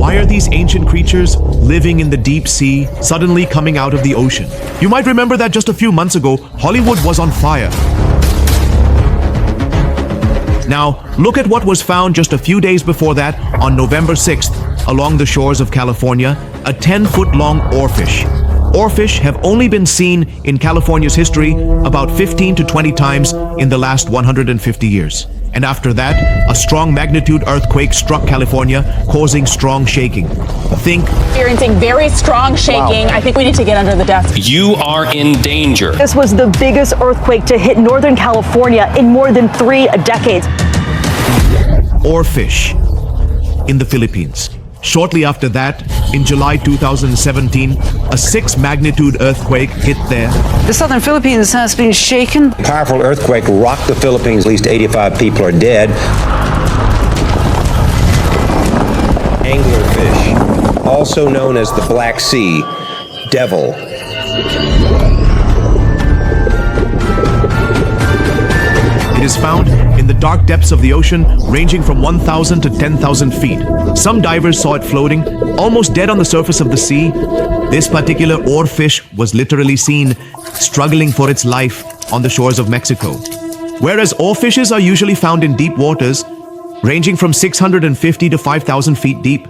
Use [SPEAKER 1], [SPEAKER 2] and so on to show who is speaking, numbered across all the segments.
[SPEAKER 1] Why are these ancient creatures living in the deep sea suddenly coming out of the ocean? You might remember that just a few months ago, Hollywood was on fire. Now, look at what was found just a few days before that on November 6th along the shores of California, a 10-foot-long oarfish. Oarfish have only been seen in California's history about 15 to 20 times in the last 150 years. And after that, a strong magnitude earthquake struck California, causing strong shaking. Think
[SPEAKER 2] experiencing very strong shaking. Wow. I think we need to get under the desk.
[SPEAKER 3] You are in danger.
[SPEAKER 4] This was the biggest earthquake to hit Northern California in more than 3 decades.
[SPEAKER 1] Oarfish in the Philippines. Shortly after that, in July 2017, a 6-magnitude earthquake hit there.
[SPEAKER 5] The southern Philippines has been shaken.
[SPEAKER 6] A powerful earthquake rocked the Philippines. At least 85 people are dead. Anglerfish, also known as the Black Sea Devil.
[SPEAKER 1] It is found in the dark depths of the ocean, ranging from 1,000 to 10,000 feet. Some divers saw it floating, almost dead on the surface of the sea. This particular oarfish was literally seen struggling for its life on the shores of Mexico. Whereas oarfishes are usually found in deep waters, ranging from 650 to 5,000 feet deep.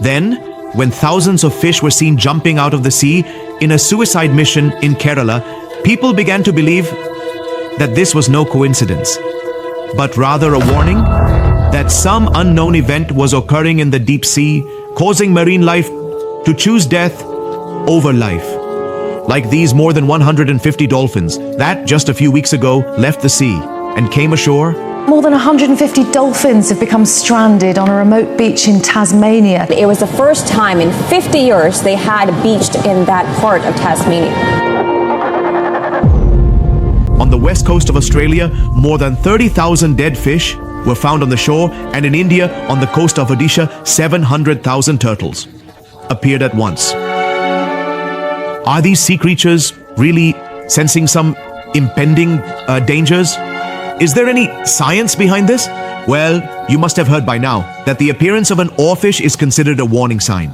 [SPEAKER 1] Then, when thousands of fish were seen jumping out of the sea in a suicide mission in Kerala, people began to believe that this was no coincidence, but rather a warning that some unknown event was occurring in the deep sea, causing marine life to choose death over life. Like these more than 150 dolphins that just a few weeks ago left the sea and came ashore.
[SPEAKER 7] More than 150 dolphins have become stranded on a remote beach in Tasmania.
[SPEAKER 2] It was the first time in 50 years they had beached in that part of Tasmania.
[SPEAKER 1] On the west coast of Australia, more than 30,000 dead fish were found on the shore, and in India, on the coast of Odisha, 700,000 turtles appeared at once. Are these sea creatures really sensing some impending dangers? Is there any science behind this? Well, you must have heard by now that the appearance of an oarfish is considered a warning sign.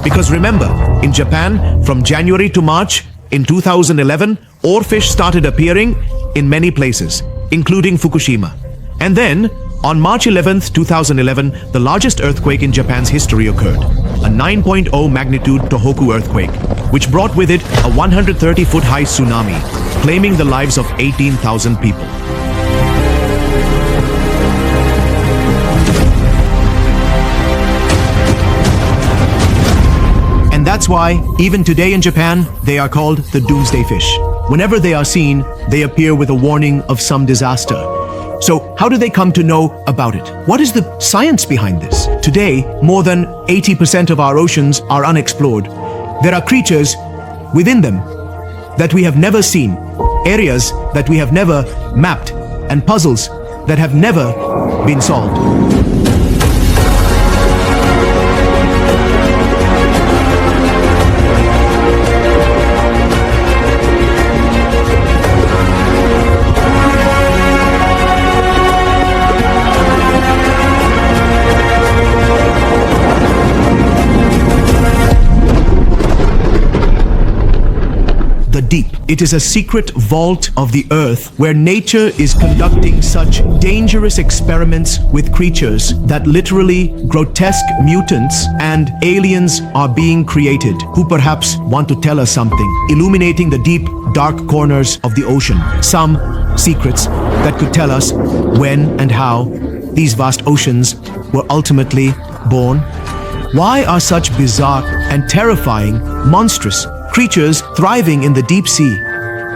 [SPEAKER 1] Because remember, in Japan, from January to March in 2011, oarfish started appearing in many places, including Fukushima. And then, on March 11th, 2011, the largest earthquake in Japan's history occurred, a 9.0 magnitude Tōhoku earthquake, which brought with it a 130-foot high tsunami, claiming the lives of 18,000 people. And that's why, even today in Japan, they are called the Doomsday fish. Whenever they are seen, they appear with a warning of some disaster. So, how do they come to know about it? What is the science behind this? Today, more than 80% of our oceans are unexplored. There are creatures within them that we have never seen, areas that we have never mapped, and puzzles that have never been solved. Deep. It is a secret vault of the earth where nature is conducting such dangerous experiments with creatures that literally grotesque mutants and aliens are being created who perhaps want to tell us something, illuminating the deep, dark corners of the ocean. Some secrets that could tell us when and how these vast oceans were ultimately born. Why are such bizarre and terrifying, monstrous creatures thriving in the deep sea?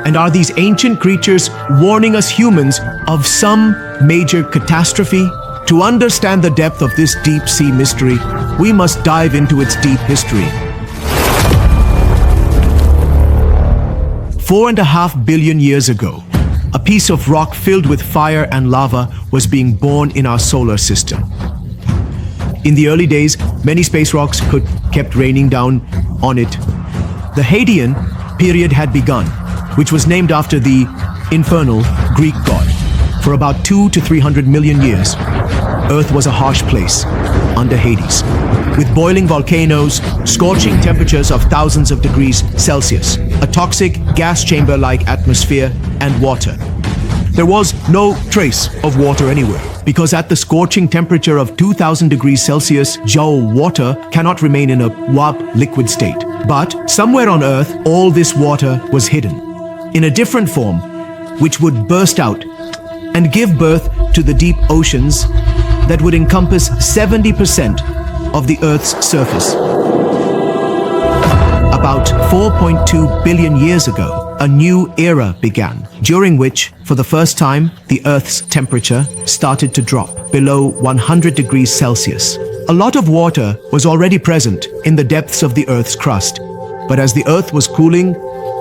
[SPEAKER 1] And are these ancient creatures warning us humans of some major catastrophe? To understand the depth of this deep sea mystery, we must dive into its deep history. 4.5 billion years ago, a piece of rock filled with fire and lava was being born in our solar system. In the early days, many space rocks kept raining down on it. The Hadean period had begun, which was named after the infernal Greek god. For about 200 to 300 million years, Earth was a harsh place under Hades. with boiling volcanoes, scorching temperatures of thousands of degrees Celsius, a toxic gas chamber-like atmosphere, and water. There was no trace of water anywhere, because at the scorching temperature of 2000 degrees Celsius, Zhou water cannot remain in a warm liquid state. But somewhere on Earth, all this water was hidden in a different form, which would burst out and give birth to the deep oceans that would encompass 70% of the Earth's surface. About 4.2 billion years ago, a new era began, during which, for the first time, the Earth's temperature started to drop below 100 degrees Celsius. A lot of water was already present in the depths of the Earth's crust, but as the Earth was cooling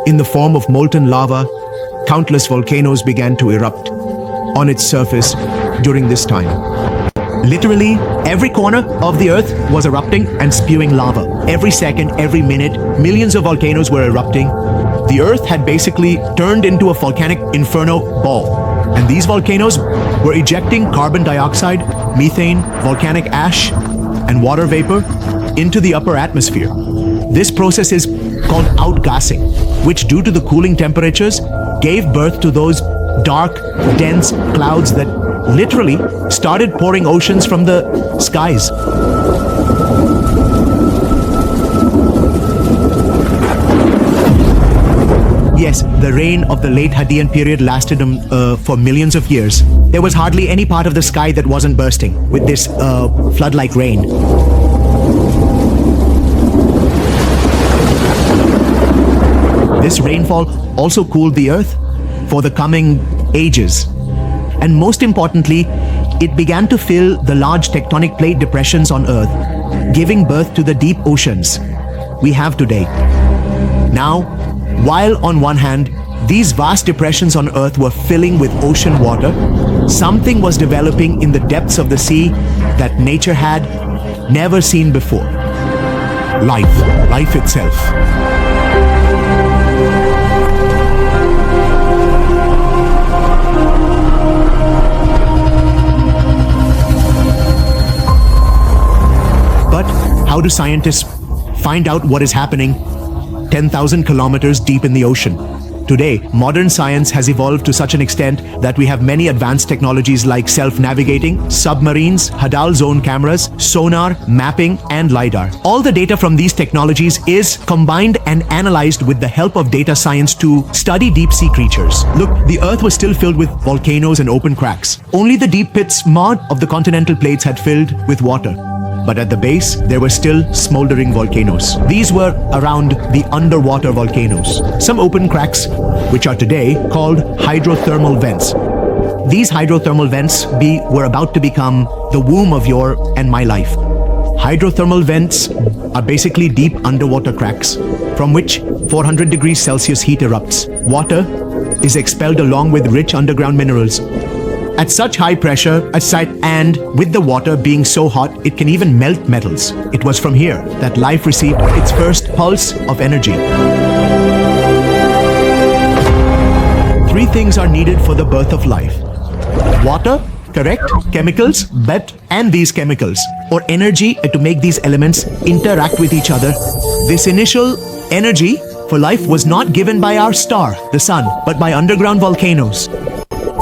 [SPEAKER 1] in the form of molten lava, countless volcanoes began to erupt on its surface during this time. Literally, every corner of the Earth was erupting and spewing lava. Every second, every minute, millions of volcanoes were erupting. The Earth had basically turned into a volcanic inferno ball. And these volcanoes were ejecting carbon dioxide, methane, volcanic ash, and water vapor into the upper atmosphere. This process is called outgassing, which due to the cooling temperatures gave birth to those dark, dense clouds that literally started pouring oceans from the skies. Yes, the rain of the late Hadean period lasted for millions of years. There was hardly any part of the sky that wasn't bursting with this flood-like rain. This rainfall also cooled the Earth for the coming ages. And most importantly, it began to fill the large tectonic plate depressions on Earth, giving birth to the deep oceans we have today. Now, while on one hand, these vast depressions on Earth were filling with ocean water, something was developing in the depths of the sea that nature had never seen before. Life itself. But how do scientists find out what is happening 10,000 kilometers deep in the ocean? Today, modern science has evolved to such an extent that we have many advanced technologies like self-navigating, submarines, Hadal zone cameras, sonar, mapping, and LiDAR. All the data from these technologies is combined and analyzed with the help of data science to study deep-sea creatures. Look, the Earth was still filled with volcanoes and open cracks. Only the deep pits of the continental plates had filled with water. But at the base, there were still smoldering volcanoes. These were around the underwater volcanoes. Some open cracks, which are today called hydrothermal vents. These hydrothermal vents were about to become the womb of your and my life. Hydrothermal vents are basically deep underwater cracks from which 400 degrees Celsius heat erupts. Water is expelled along with rich underground minerals. At such high pressure, and with the water being so hot, it can even melt metals. It was from here that life received its first pulse of energy. 3 things are needed for the birth of life. Water, correct? Chemicals, and these chemicals, or energy to make these elements interact with each other. This initial energy for life was not given by our star, the sun, but by underground volcanoes,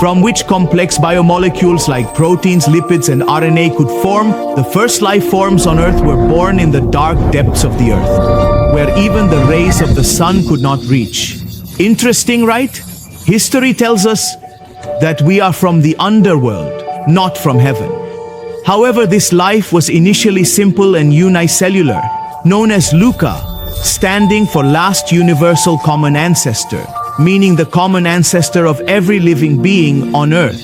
[SPEAKER 1] from which complex biomolecules like proteins, lipids, and RNA could form. The first life forms on Earth were born in the dark depths of the Earth, where even the rays of the sun could not reach. Interesting, right? History tells us that we are from the underworld, not from heaven. However, this life was initially simple and unicellular, known as Luca, standing for last universal common ancestor, meaning the common ancestor of every living being on Earth.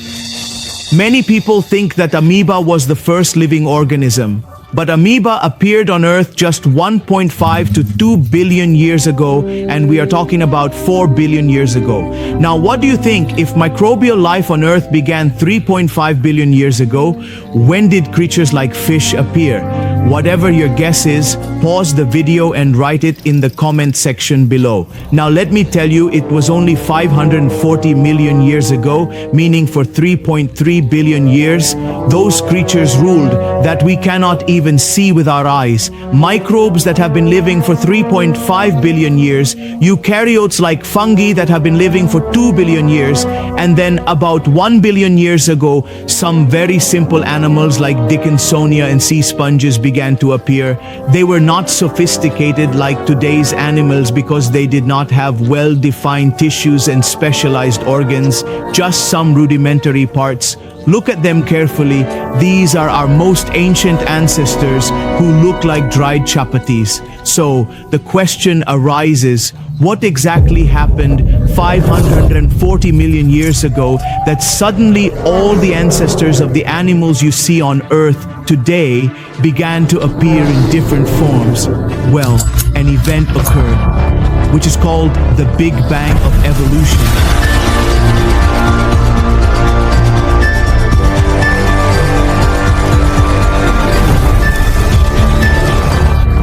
[SPEAKER 1] Many people think that amoeba was the first living organism, but amoeba appeared on Earth just 1.5 to 2 billion years ago, and we are talking about 4 billion years ago. Now, what do you think? If microbial life on Earth began 3.5 billion years ago, when did creatures like fish appear? Whatever your guess is, pause the video and write it in the comment section below. Now let me tell you, it was only 540 million years ago, meaning for 3.3 billion years, Those creatures ruled that we cannot even see with our eyes. Microbes that have been living for 3.5 billion years, eukaryotes like fungi that have been living for 2 billion years, and then about 1 billion years ago, some very simple animals like Dickinsonia and sea sponges began to appear. They were not sophisticated like today's animals because they did not have well-defined tissues and specialized organs, just some rudimentary parts. Look at them carefully. These are our most ancient ancestors who look like dried chapatis. So the question arises, what exactly happened 540 million years ago that suddenly all the ancestors of the animals you see on Earth today began to appear in different forms? Well, an event occurred, which is called the Big Bang of evolution.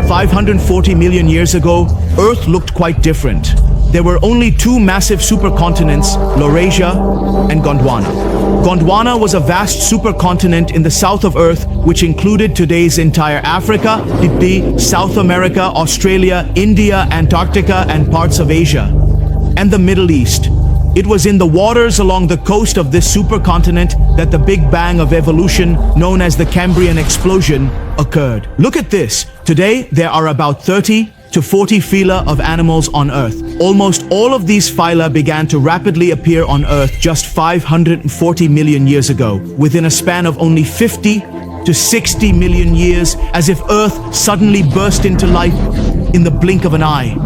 [SPEAKER 1] 540 million years ago, Earth looked quite different. There were only two massive supercontinents, Laurasia and Gondwana. Gondwana was a vast supercontinent in the south of Earth, which included today's entire Africa, South America, Australia, India, Antarctica, and parts of Asia, and the Middle East. It was in the waters along the coast of this supercontinent that the Big Bang of evolution, known as the Cambrian explosion, occurred. Look at this. Today, there are about 30 to 40 phyla of animals on Earth. Almost all of these phyla began to rapidly appear on Earth just 540 million years ago, within a span of only 50 to 60 million years, as if Earth suddenly burst into life in the blink of an eye.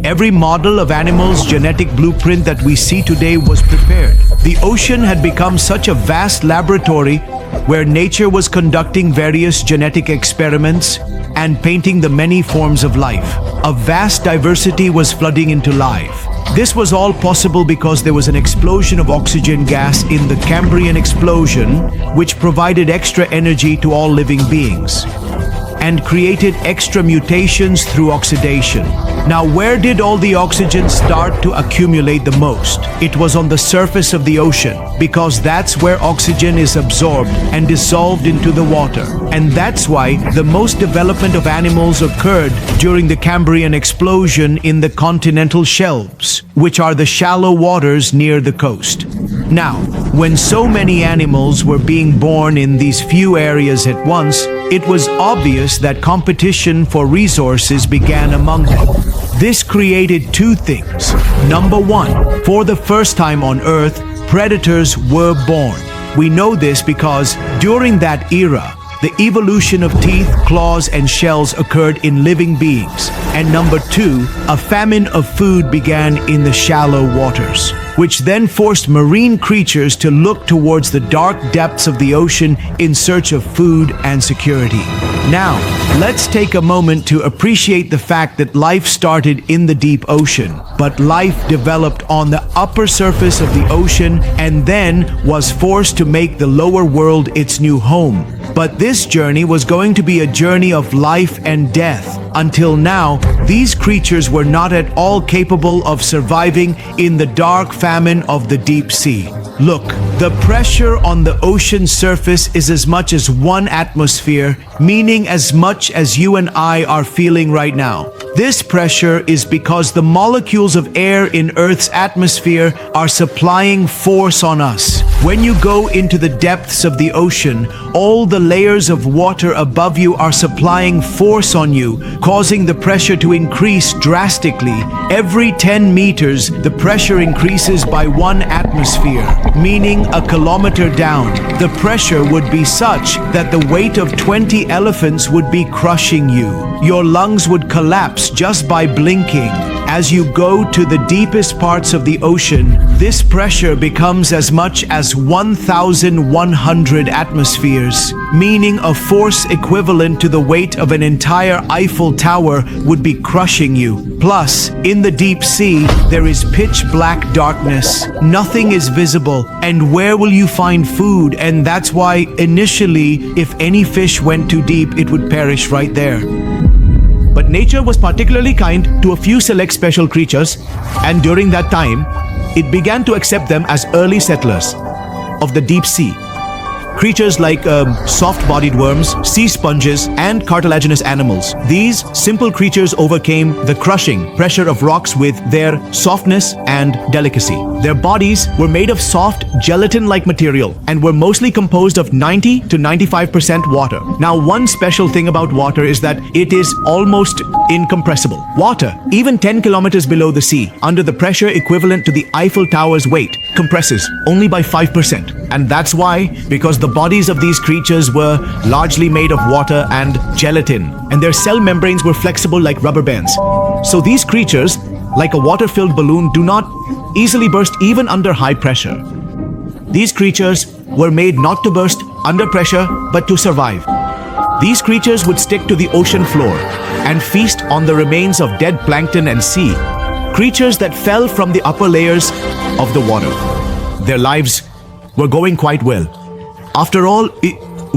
[SPEAKER 1] Every model of animal's genetic blueprint that we see today was prepared. The ocean had become such a vast laboratory where nature was conducting various genetic experiments and painting the many forms of life. A vast diversity was flooding into life. This was all possible because there was an explosion of oxygen gas in the Cambrian explosion, which provided extra energy to all living beings and created extra mutations through oxidation. Now, where did all the oxygen start to accumulate the most? It was on the surface of the ocean, because that's where oxygen is absorbed and dissolved into the water. And that's why the most development of animals occurred during the Cambrian explosion in the continental shelves, which are the shallow waters near the coast. Now, when so many animals were being born in these few areas at once, it was obvious that competition for resources began among them. This created two things. Number one, for the first time on Earth, predators were born. We know this because during that era, the evolution of teeth, claws, and shells occurred in living beings. And number two, a famine of food began in the shallow waters, which then forced marine creatures to look towards the dark depths of the ocean in search of food and security. Now, let's take a moment to appreciate the fact that life started in the deep ocean, but life developed on the upper surface of the ocean and then was forced to make the lower world its new home. But this journey was going to be a journey of life and death. Until now, these creatures were not at all capable of surviving in the dark famine of the deep sea. Look, the pressure on the ocean surface is as much as 1 atmosphere, meaning as much as you and I are feeling right now. This pressure is because the molecules of air in Earth's atmosphere are supplying force on us. When you go into the depths of the ocean, all the layers of water above you are supplying force on you, causing the pressure to increase drastically. Every 10 meters, the pressure increases by 1 atmosphere, meaning a kilometer down. The pressure would be such that the weight of 20 elephants would be crushing you. Your lungs would collapse just by blinking. As you go to the deepest parts of the ocean, this pressure becomes as much as 1,100 atmospheres, meaning a force equivalent to the weight of an entire Eiffel Tower would be crushing you. Plus, in the deep sea, there is pitch black darkness. Nothing is visible, and where will you find food? And that's why, initially, if any fish went too deep, it would perish right there. But nature was particularly kind to a few select special creatures, and during that time, it began to accept them as early settlers of the deep sea. creatures like soft-bodied worms, sea sponges, and cartilaginous animals. These simple creatures overcame the crushing pressure of rocks with their softness and delicacy. Their bodies were made of soft, gelatin-like material and were mostly composed of 90 to 95% water. Now, one special thing about water is that it is almost incompressible. Water, even 10 kilometers below the sea, under the pressure equivalent to the Eiffel Tower's weight, compresses only by 5%. And that's why, because the bodies of these creatures were largely made of water and gelatin, and their cell membranes were flexible like rubber bands. So these creatures, like a water-filled balloon, do not easily burst even under high pressure. These creatures were made not to burst under pressure, but to survive. These creatures would stick to the ocean floor and feast on the remains of dead plankton and sea creatures that fell from the upper layers of the water. Their lives were going quite well. After all,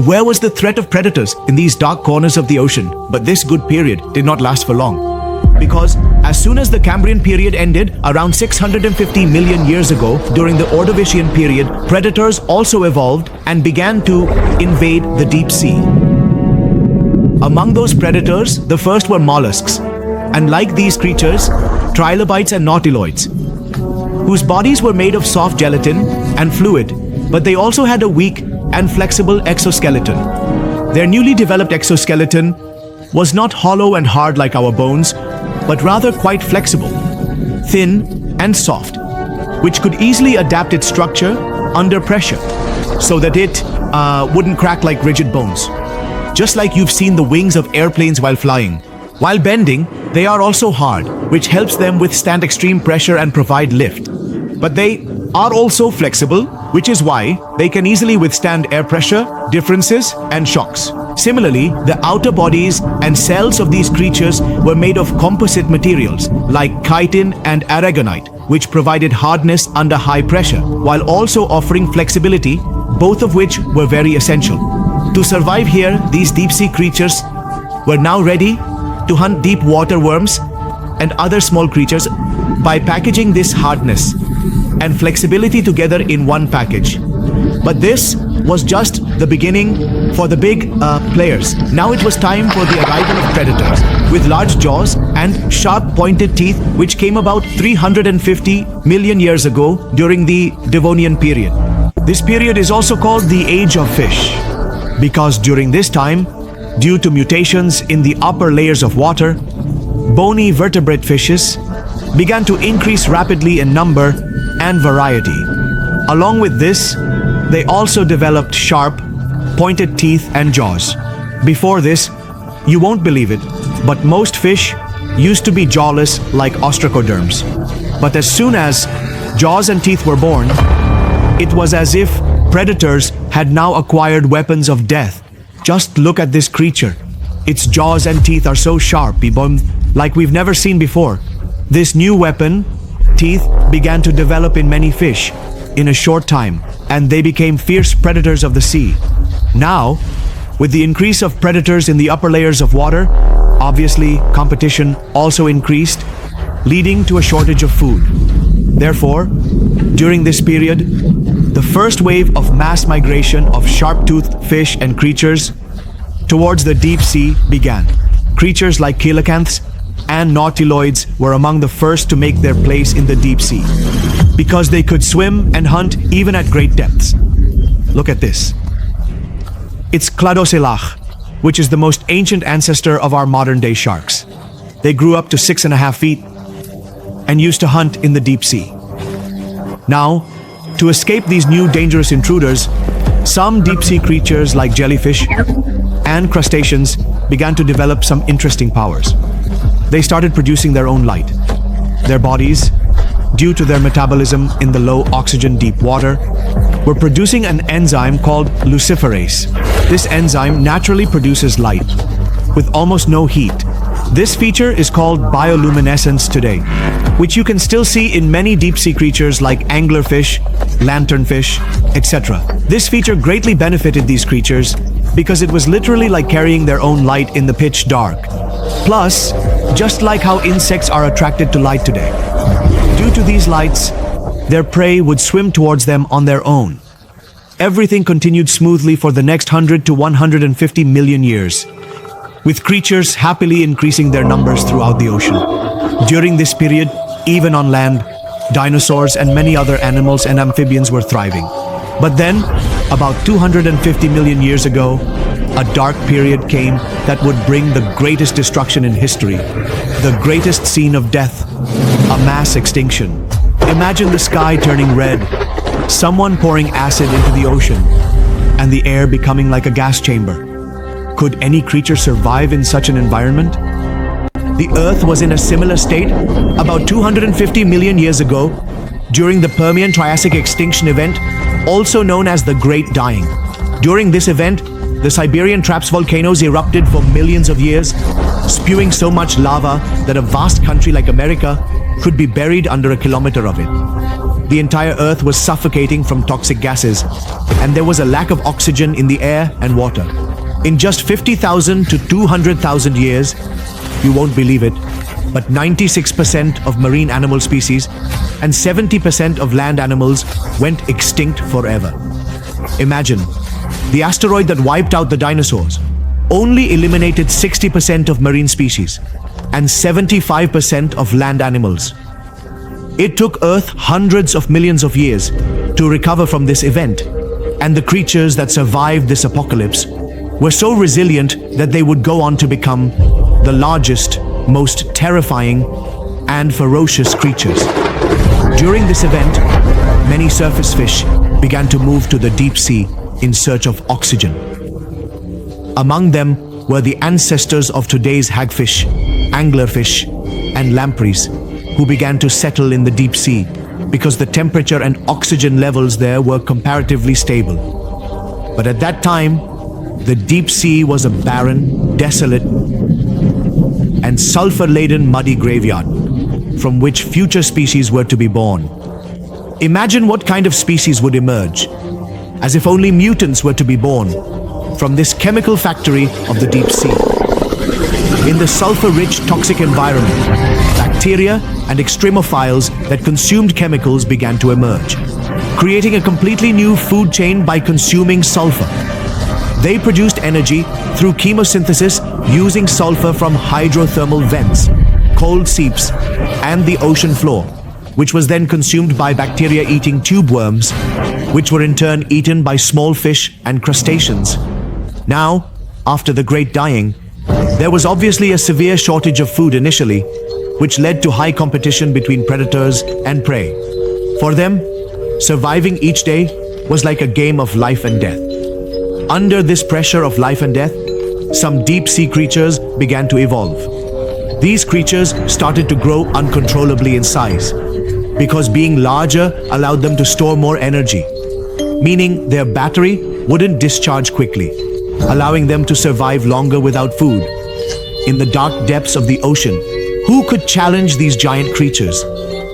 [SPEAKER 1] where was the threat of predators in these dark corners of the ocean? But this good period did not last for long, because as soon as the Cambrian period ended, around 650 million years ago, during the Ordovician period, predators also evolved and began to invade the deep sea. Among those predators, the first were mollusks, and like these creatures, trilobites and nautiloids, whose bodies were made of soft gelatin and fluid, but they also had a weak and flexible exoskeleton. Their newly developed exoskeleton was not hollow and hard like our bones, but rather quite flexible, thin and soft, which could easily adapt its structure under pressure so that it wouldn't crack like rigid bones. Just like you've seen the wings of airplanes while flying. While bending, they are also hard, which helps them withstand extreme pressure and provide lift. But they are also flexible, which is why they can easily withstand air pressure, differences, and shocks. Similarly, the outer bodies and cells of these creatures were made of composite materials like chitin and aragonite, which provided hardness under high pressure, while also offering flexibility, both of which were very essential. To survive here, these deep-sea creatures were now ready to hunt deep water worms and other small creatures by packaging this hardness and flexibility together in one package. But this was just the beginning for the big players. Now it was time for the arrival of predators with large jaws and sharp pointed teeth, which came about 350 million years ago during the Devonian period. This period is also called the Age of Fish, because during this time, due to mutations in the upper layers of water, bony vertebrate fishes began to increase rapidly in number and variety. Along with this, they also developed sharp, pointed teeth and jaws. Before this, you won't believe it, but most fish used to be jawless like ostracoderms. But as soon as jaws and teeth were born, it was as if predators had now acquired weapons of death. Just look at this creature. Its jaws and teeth are so sharp, like we've never seen before. This new weapon, teeth, began to develop in many fish in a short time, and they became fierce predators of the sea. Now, with the increase of predators in the upper layers of water, obviously competition also increased, leading to a shortage of food. Therefore, during this period, the first wave of mass migration of sharp-toothed fish and creatures towards the deep sea began. Creatures like coelacanths and nautiloids were among the first to make their place in the deep sea, because they could swim and hunt even at great depths. Look at this. It's Cladocelach, which is the most ancient ancestor of our modern-day sharks. They grew up to 6.5 feet and used to hunt in the deep sea. Now, to escape these new dangerous intruders, some deep-sea creatures like jellyfish and crustaceans began to develop some interesting powers. They started producing their own light. Their bodies, due to their metabolism in the low oxygen deep water, were producing an enzyme called luciferase. This enzyme naturally produces light with almost no heat. This feature is called bioluminescence today, which you can still see in many deep-sea creatures like anglerfish, lanternfish, etc. This feature greatly benefited these creatures because it was literally like carrying their own light in the pitch dark. Plus, just like how insects are attracted to light today, due to these lights, their prey would swim towards them on their own. everything continued smoothly for the next 100 to 150 million years, with creatures happily increasing their numbers throughout the ocean. During this period, even on land, dinosaurs and many other animals and amphibians were thriving. But then, about 250 million years ago, a dark period came that would bring the greatest destruction in history, the greatest scene of death, a mass extinction. Imagine the sky turning red, someone pouring acid into the ocean, and the air becoming like a gas chamber. Could any creature survive in such an environment? The Earth was in a similar state about 250 million years ago during the Permian-Triassic extinction event, also known as the Great Dying. During this event, the Siberian Traps volcanoes erupted for millions of years, spewing so much lava that a vast country like America could be buried under a kilometer of it. The entire Earth was suffocating from toxic gases, and there was a lack of oxygen in the air and water. In just 50,000 to 200,000 years, you won't believe it, but 96% of marine animal species and 70% of land animals went extinct forever. Imagine, the asteroid that wiped out the dinosaurs only eliminated 60% of marine species and 75% of land animals. It took Earth hundreds of millions of years to recover from this event, and the creatures that survived this apocalypse were so resilient that they would go on to become the largest, most terrifying, and ferocious creatures. During this event, many surface fish began to move to the deep sea in search of oxygen. Among them were the ancestors of today's hagfish, anglerfish, and lampreys, who began to settle in the deep sea because the temperature and oxygen levels there were comparatively stable. But at that time, the deep sea was a barren, desolate, and sulfur-laden muddy graveyard from which future species were to be born. Imagine what kind of species would emerge, as if only mutants were to be born from this chemical factory of the deep sea. In the sulfur-rich toxic environment, bacteria and extremophiles that consumed chemicals began to emerge, creating a completely new food chain by consuming sulfur. They produced energy through chemosynthesis using sulfur from hydrothermal vents, cold seeps, and the ocean floor, which was then consumed by bacteria eating tube worms, which were in turn eaten by small fish and crustaceans. Now, after the Great Dying, there was obviously a severe shortage of food initially, which led to high competition between predators and prey. For them, surviving each day was like a game of life and death. Under this pressure of life and death, some deep-sea creatures began to evolve. These creatures started to grow uncontrollably in size, because being larger allowed them to store more energy, meaning their battery wouldn't discharge quickly, allowing them to survive longer without food. In the dark depths of the ocean, who could challenge these giant creatures?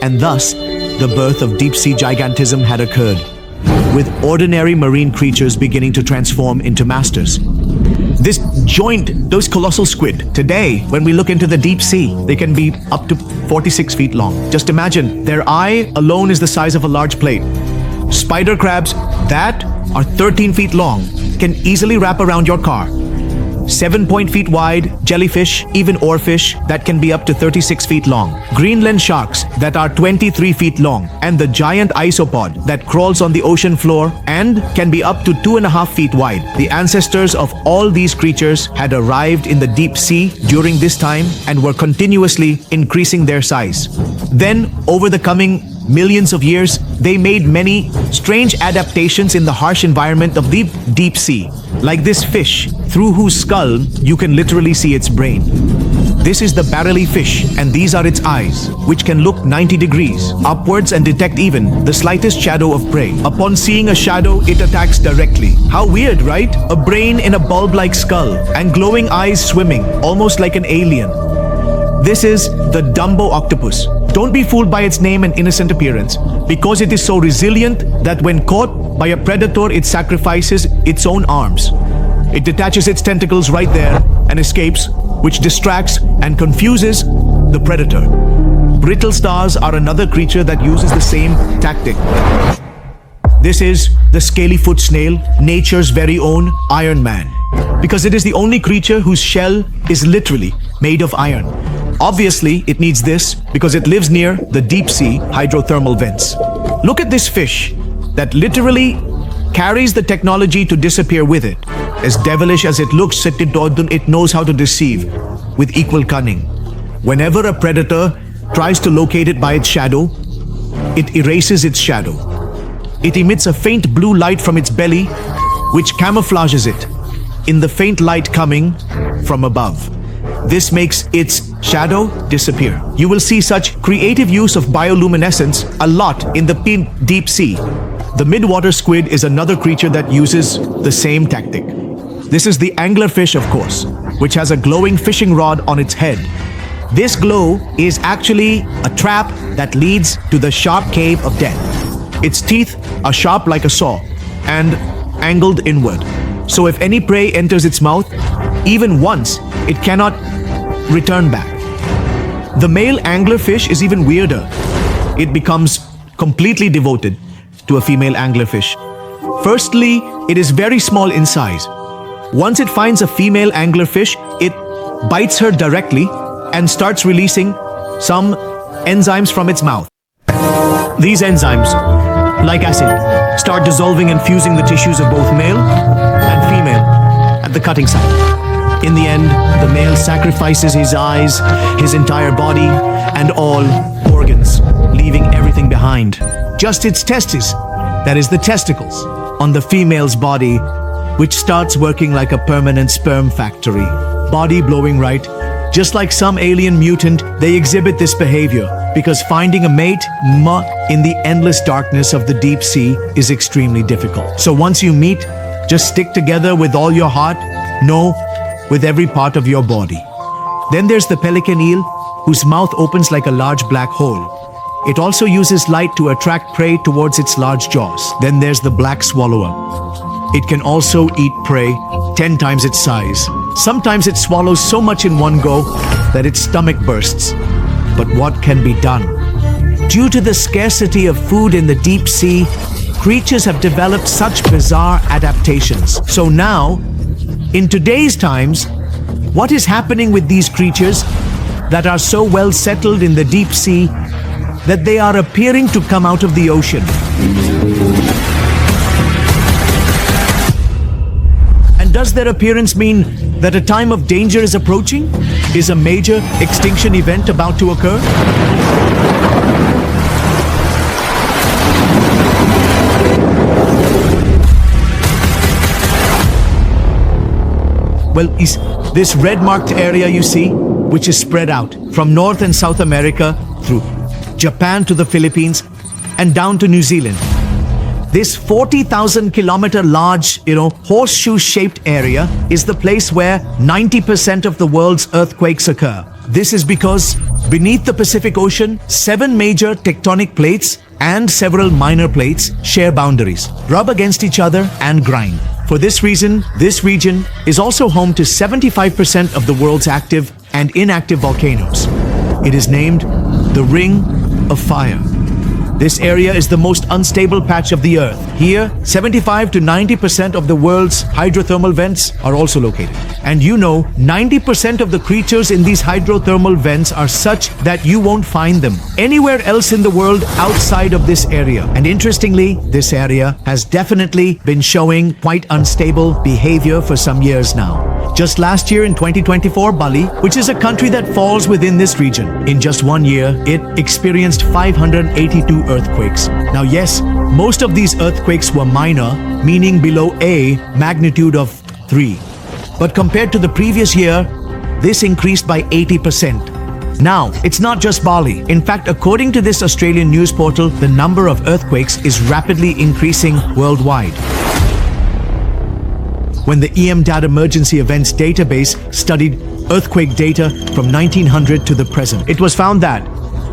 [SPEAKER 1] And thus, the birth of deep-sea gigantism had occurred, with ordinary marine creatures beginning to transform into masters. Those colossal squid, today, when we look into the deep sea, they can be up to 46 feet long. Just imagine, their eye alone is the size of a large plate. Spider crabs that are 13 feet long can easily wrap around your car. 7 feet wide, jellyfish, even oarfish that can be up to 36 feet long. Greenland sharks that are 23 feet long, and the giant isopod that crawls on the ocean floor and can be up to 2.5 feet wide. The ancestors of all these creatures had arrived in the deep sea during this time and were continuously increasing their size. Then, over the coming millions of years, they made many strange adaptations in the harsh environment of the deep sea, like this fish, through whose skull you can literally see its brain. This is the barrelly fish, and these are its eyes, which can look 90 degrees upwards and detect even the slightest shadow of prey. Upon seeing a shadow, it attacks directly. How weird, right? A brain in a bulb-like skull, and glowing eyes swimming, almost like an alien. This is the Dumbo octopus. Don't be fooled by its name and innocent appearance, because it is so resilient that when caught by a predator, it sacrifices its own arms. It detaches its tentacles right there and escapes, which distracts and confuses the predator. Brittle stars are another creature that uses the same tactic. This is the scaly-foot snail, nature's very own Iron Man, because it is the only creature whose shell is literally made of iron. Obviously, it needs this because it lives near the deep-sea hydrothermal vents. Look at this fish that literally carries the technology to disappear with it. As devilish as it looks, it knows how to deceive with equal cunning. Whenever a predator tries to locate it by its shadow, it erases its shadow. It emits a faint blue light from its belly, which camouflages it in the faint light coming from above. This makes its shadow disappear. You will see such creative use of bioluminescence a lot in the deep sea. The midwater squid is another creature that uses the same tactic. This is the anglerfish, of course, which has a glowing fishing rod on its head. This glow is actually a trap that leads to the sharp cave of death. Its teeth are sharp like a saw and angled inward. So if any prey enters its mouth, even once, it cannot return back. The male anglerfish is even weirder. It becomes completely devoted to a female anglerfish. Firstly, it is very small in size. Once it finds a female anglerfish, it bites her directly and starts releasing some enzymes from its mouth. These enzymes, like acid, start dissolving and fusing the tissues of both male and female at the cutting site. In the end, the male sacrifices his eyes, his entire body, and all organs, leaving everything behind. Just its testes, that is the testicles, on the female's body, which starts working like a permanent sperm factory. Body blowing right. Just like some alien mutant, they exhibit this behavior because finding a mate in the endless darkness of the deep sea is extremely difficult. So once you meet, just stick together with all your heart, no, with every part of your body. Then there's the pelican eel, whose mouth opens like a large black hole. It also uses light to attract prey towards its large jaws. Then there's the black swallower. It can also eat prey 10 times its size. Sometimes it swallows so much in one go that its stomach bursts. But what can be done? Due to the scarcity of food in the deep sea, creatures have developed such bizarre adaptations. So now, in today's times, what is happening with these creatures that are so well settled in the deep sea that they are appearing to come out of the ocean? And does their appearance mean that a time of danger is approaching? Is a major extinction event about to occur? Well, is this red-marked area you see, which is spread out from North and South America through Japan to the Philippines and down to New Zealand. This 40,000 kilometer large, horseshoe-shaped area is the place where 90% of the world's earthquakes occur. This is because beneath the Pacific Ocean, 7 major tectonic plates and several minor plates share boundaries, rub against each other and grind. For this reason, this region is also home to 75% of the world's active and inactive volcanoes. It is named the Ring of Fire. This area is the most unstable patch of the Earth. Here, 75 to 90% of the world's hydrothermal vents are also located. And 90% of the creatures in these hydrothermal vents are such that you won't find them anywhere else in the world outside of this area. And interestingly, this area has definitely been showing quite unstable behavior for some years now. Just last year in 2024, Bali, which is a country that falls within this region, in just 1 year, it experienced 582 earthquakes. Now yes, most of these earthquakes were minor, meaning below a magnitude of 3. But compared to the previous year, this increased by 80%. Now, it's not just Bali. In fact, according to this Australian news portal, the number of earthquakes is rapidly increasing worldwide. When the EMDAT Emergency Events Database studied earthquake data from 1900 to the present, it was found that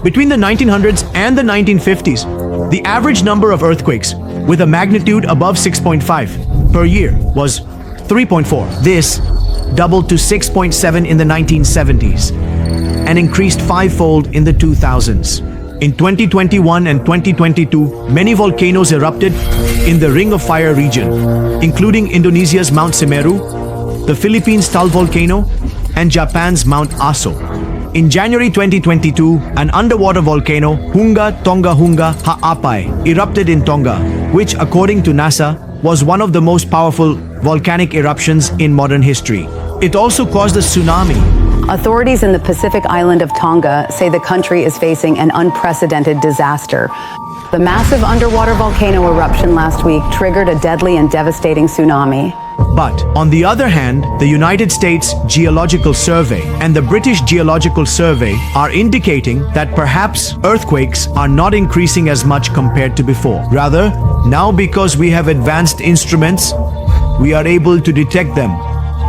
[SPEAKER 1] between the 1900s and the 1950s, the average number of earthquakes with a magnitude above 6.5 per year was 3.4. This doubled to 6.7 in the 1970s and increased 5-fold in the 2000s. In 2021 and 2022, many volcanoes erupted in the Ring of Fire region, including Indonesia's Mount Semeru, the Philippines' Taal volcano, and Japan's Mount Aso. In January 2022, an underwater volcano, Hunga Tonga Hunga Ha'apai, erupted in Tonga, which, according to NASA, was one of the most powerful volcanic eruptions in modern history. It also caused a tsunami.
[SPEAKER 8] Authorities in the Pacific island of Tonga say the country is facing an unprecedented disaster. The massive underwater volcano eruption last week triggered a deadly and devastating tsunami.
[SPEAKER 1] But, on the other hand, the United States Geological Survey and the British Geological Survey are indicating that perhaps earthquakes are not increasing as much compared to before. Rather, now because we have advanced instruments, we are able to detect them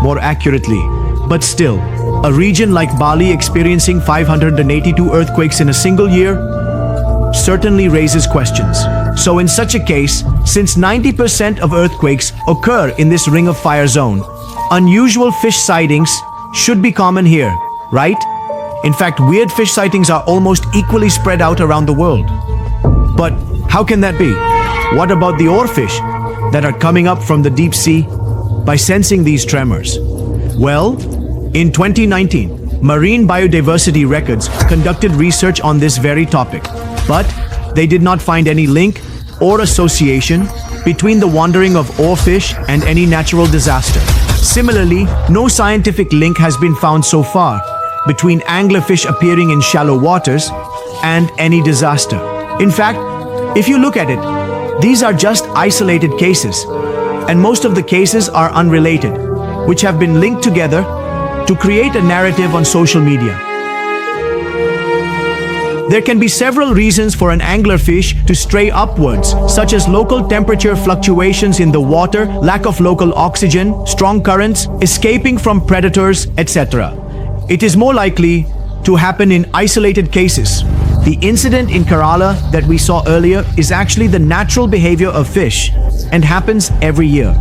[SPEAKER 1] more accurately. But still, a region like Bali experiencing 582 earthquakes in a single year certainly raises questions. So in such a case, since 90% of earthquakes occur in this Ring of Fire zone, unusual fish sightings should be common here, right? In fact, weird fish sightings are almost equally spread out around the world. But how can that be? What about the oarfish that are coming up from the deep sea by sensing these tremors? Well, in 2019, Marine Biodiversity Records conducted research on this very topic, but they did not find any link or association between the wandering of oarfish and any natural disaster. Similarly, no scientific link has been found so far between anglerfish appearing in shallow waters and any disaster. In fact, if you look at it, these are just isolated cases, and most of the cases are unrelated, which have been linked together to create a narrative on social media. There can be several reasons for an anglerfish to stray upwards, such as local temperature fluctuations in the water, lack of local oxygen, strong currents, escaping from predators, etc. It is more likely to happen in isolated cases. The incident in Kerala that we saw earlier is actually the natural behavior of fish and happens every year.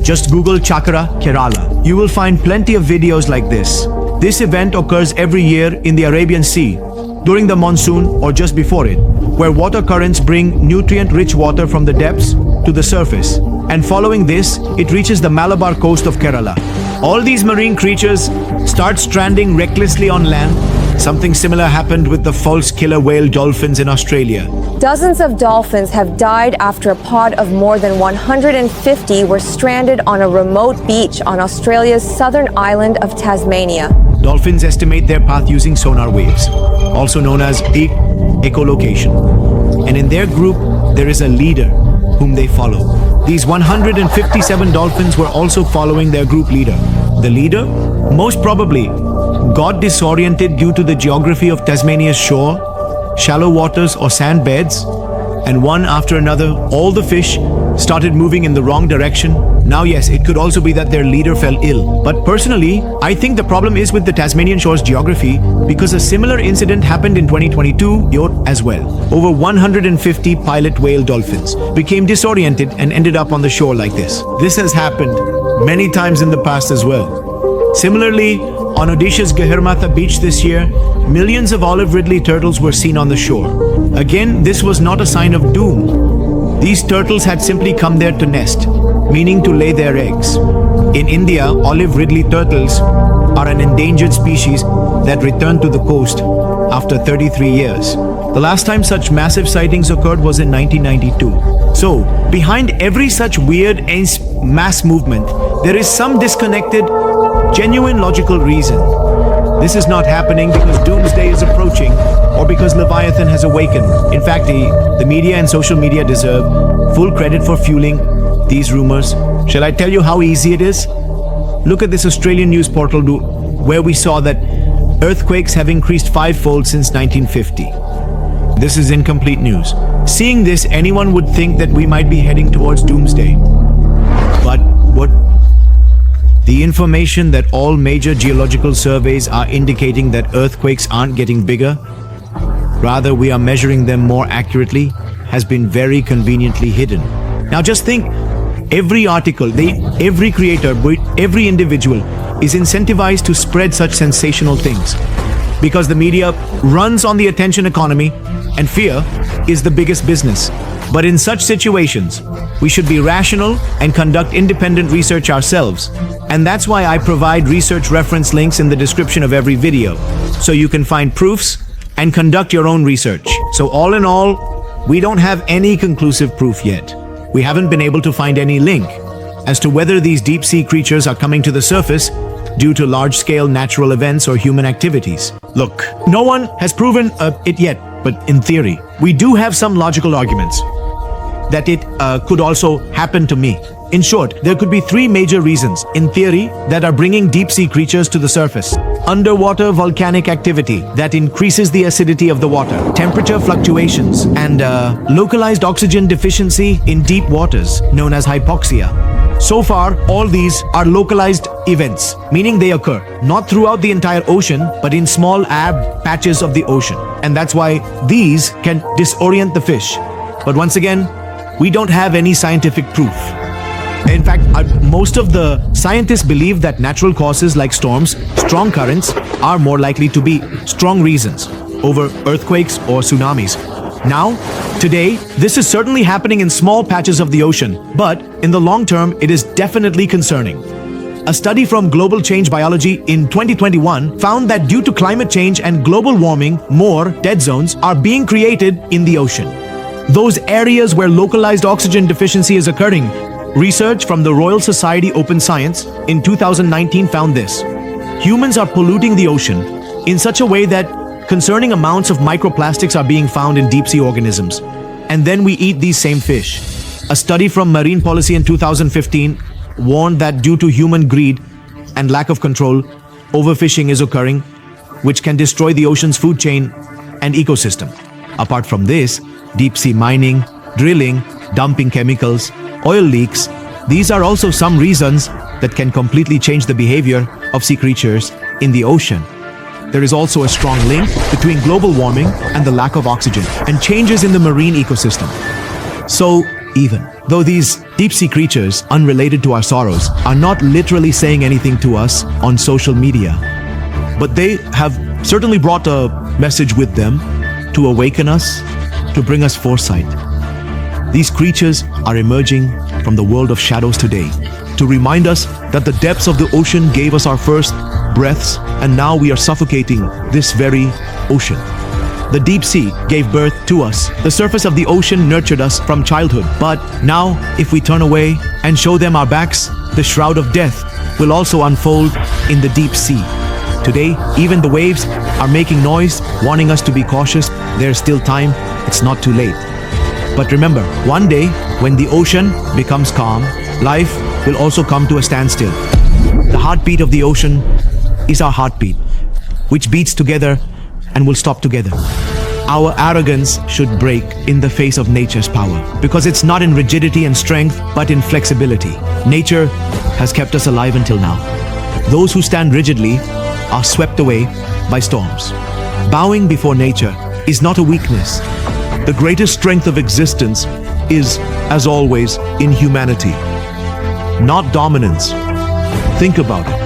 [SPEAKER 1] Just Google Chakra Kerala. You will find plenty of videos like this. This event occurs every year in the Arabian Sea, during the monsoon or just before it, where water currents bring nutrient-rich water from the depths to the surface. And following this, it reaches the Malabar coast of Kerala. All these marine creatures start stranding recklessly on land. Something similar happened with the false killer whale dolphins in Australia.
[SPEAKER 2] Dozens of dolphins have died after a pod of more than 150 were stranded on a remote beach on Australia's southern island of Tasmania.
[SPEAKER 1] Dolphins estimate their path using sonar waves, also known as echolocation. And in their group, there is a leader whom they follow. These 157 dolphins were also following their group leader. The leader, most probably, got disoriented due to the geography of Tasmania's shore, shallow waters or sand beds, and one after another, all the fish started moving in the wrong direction. Now yes, it could also be that their leader fell ill. But personally, I think the problem is with the Tasmanian shore's geography, because a similar incident happened in 2022 as well. Over 150 pilot whale dolphins became disoriented and ended up on the shore like this. This has happened many times in the past as well. Similarly, on Odisha's Gahirmatha beach this year, millions of olive ridley turtles were seen on the shore. Again, this was not a sign of doom. These turtles had simply come there to nest, meaning to lay their eggs. In India, olive ridley turtles are an endangered species that returned to the coast after 33 years. The last time such massive sightings occurred was in 1992. So, behind every such weird mass movement, there is some disconnected, genuine logical reason. This is not happening because Doomsday is approaching or because Leviathan has awakened. In fact, the media and social media deserve full credit for fueling these rumors. Shall I tell you how easy it is? Look at this Australian news portal where we saw that earthquakes have increased 5-fold since 1950. This is incomplete news. Seeing this, anyone would think that we might be heading towards Doomsday. But what? The information that all major geological surveys are indicating that earthquakes aren't getting bigger, rather we are measuring them more accurately, has been very conveniently hidden. Now just think, every article, every creator, every individual is incentivized to spread such sensational things. because the media runs on the attention economy and fear is the biggest business. But in such situations, we should be rational and conduct independent research ourselves. And that's why I provide research reference links in the description of every video, so you can find proofs and conduct your own research. So all in all, we don't have any conclusive proof yet. We haven't been able to find any link as to whether these deep-sea creatures are coming to the surface due to large-scale natural events or human activities. Look, no one has proven it yet, but in theory, we do have some logical arguments that it could also happen to me. In short, there could be three major reasons, in theory, that are bringing deep-sea creatures to the surface. Underwater volcanic activity that increases the acidity of the water, temperature fluctuations, and localized oxygen deficiency in deep waters, known as hypoxia. So far, all these are localized events, meaning they occur not throughout the entire ocean, but in small patches of the ocean. And that's why these can disorient the fish. But once again, we don't have any scientific proof. In fact, most of the scientists believe that natural causes like storms, strong currents, are more likely to be strong reasons over earthquakes or tsunamis. Now, today, this is certainly happening in small patches of the ocean, but in the long term, it is definitely concerning. A study from Global Change Biology in 2021 found that due to climate change and global warming, more dead zones are being created in the ocean. Those areas where localized oxygen deficiency is occurring. Research from the Royal Society Open Science in 2019 found this. Humans are polluting the ocean in such a way that concerning amounts of microplastics are being found in deep-sea organisms. And then we eat these same fish. A study from Marine Policy in 2015 warned that due to human greed and lack of control, overfishing is occurring, which can destroy the ocean's food chain and ecosystem. Apart from this, deep-sea mining, drilling, dumping chemicals, oil leaks, these are also some reasons that can completely change the behavior of sea creatures in the ocean. There is also a strong link between global warming and the lack of oxygen and changes in the marine ecosystem. So, even though these deep-sea creatures, unrelated to our sorrows, are not literally saying anything to us on social media, but they have certainly brought a message with them to awaken us, to bring us foresight. These creatures are emerging from the world of shadows today to remind us that the depths of the ocean gave us our first breaths, and now we are suffocating this very ocean. The deep sea gave birth to us. The surface of the ocean nurtured us from childhood. But now, if we turn away and show them our backs, the shroud of death will also unfold in the deep sea. Today, even the waves are making noise, warning us to be cautious. There's still time. It's not too late. But remember, one day, when the ocean becomes calm, life will also come to a standstill. The heartbeat of the ocean is our heartbeat, which beats together and will stop together. Our arrogance should break in the face of nature's power, because it's not in rigidity and strength, but in flexibility. Nature has kept us alive until now. Those who stand rigidly are swept away by storms. Bowing before nature is not a weakness. The greatest strength of existence is, as always, in humanity, not dominance. Think about it.